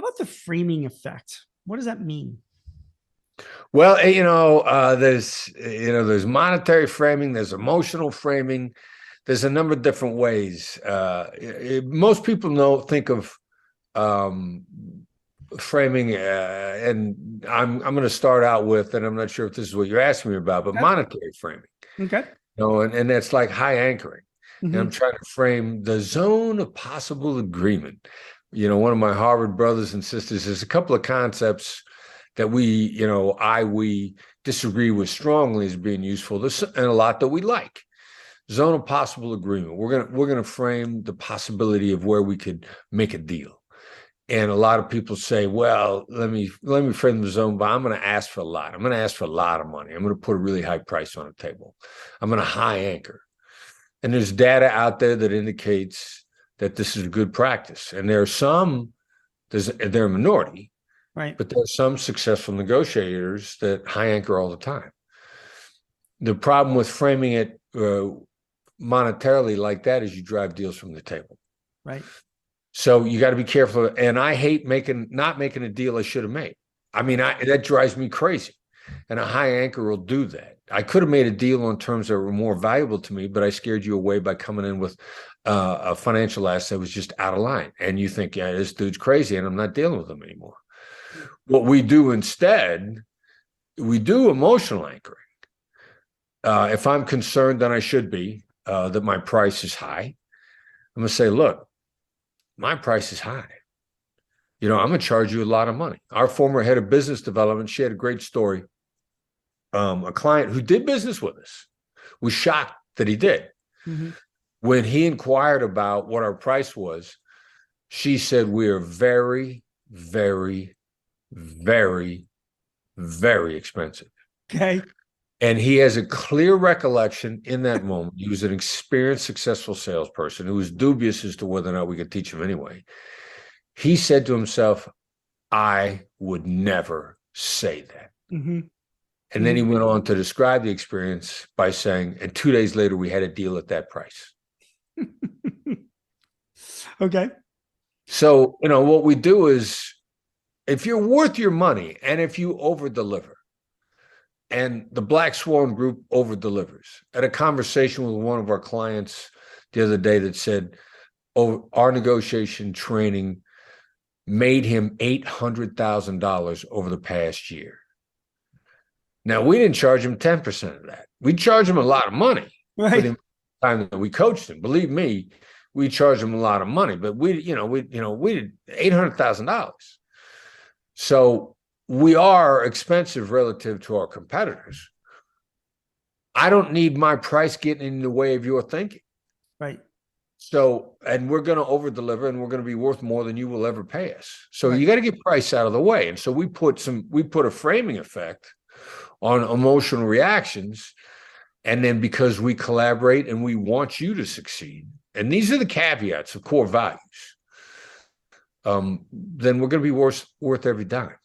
How about the framing effect? What does that mean? Well, there's monetary framing, there's emotional framing, there's a number of different ways. Most people think of um, framing, and I'm going to start out with, and I'm not sure if this is what you're asking me about, but Okay. monetary framing. Okay. And that's like high anchoring. And I'm Hmm. trying to frame the zone of possible agreement. One of my Harvard brothers and sisters, there's a couple of concepts that we disagree with strongly as being useful, and a lot that we like. Zone of possible agreement. We're gonna frame the possibility of where we could make a deal. And a lot of people say, well, let me frame the zone, but I'm going to ask for a lot. I'm going to ask for a lot of money. I'm going to put a really high price on the table. I'm going to high anchor. And there's data out there that indicates that this is a good practice. And they're a minority, Right. but there are some successful negotiators that high anchor all the time. The problem with framing it monetarily like that is you drive deals from the table. Right. So you got to be careful. And I hate not making a deal I should have made. I mean, that drives me crazy. And a high anchor will do that. I could have made a deal on terms that were more valuable to me, but I scared you away by coming in with a financial asset that was just out of line. And you think, yeah, this dude's crazy and I'm not dealing with him anymore. What we do instead, we do emotional anchoring. If I'm concerned, then I should be, that my price is high. I'm going to say, look, my price is high. I'm going to charge you a lot of money. Our former head of business development, she had a great story. A client who did business with us was shocked that he did. Mm-hmm. When he inquired about what our price was, she said, we are very, very, very, very expensive. Okay. And he has a clear recollection in that moment. He was an experienced, successful salesperson who was dubious as to whether or not we could teach him anyway. He said to himself, I would never say that. Mm-hmm. And then he went on to describe the experience by saying, and 2 days later, we had a deal at that price. Okay. So, what we do is, if you're worth your money and if you over deliver, and the Black Swan Group over delivers. At a conversation with one of our clients the other day that said, oh, our negotiation training made him $800,000 over the past year. Now, we didn't charge him 10% of that. We charged him a lot of money for the time that we coached him. Believe me, we charged him a lot of money, but we did $800,000. So we are expensive relative to our competitors. I don't need my price getting in the way of your thinking. Right. So, and we're going to over deliver and we're going to be worth more than you will ever pay us. So you got to get price out of the way. And so we put a framing effect on emotional reactions. And then because we collaborate and we want you to succeed, and these are the caveats of core values, then we're going to be worth every dime.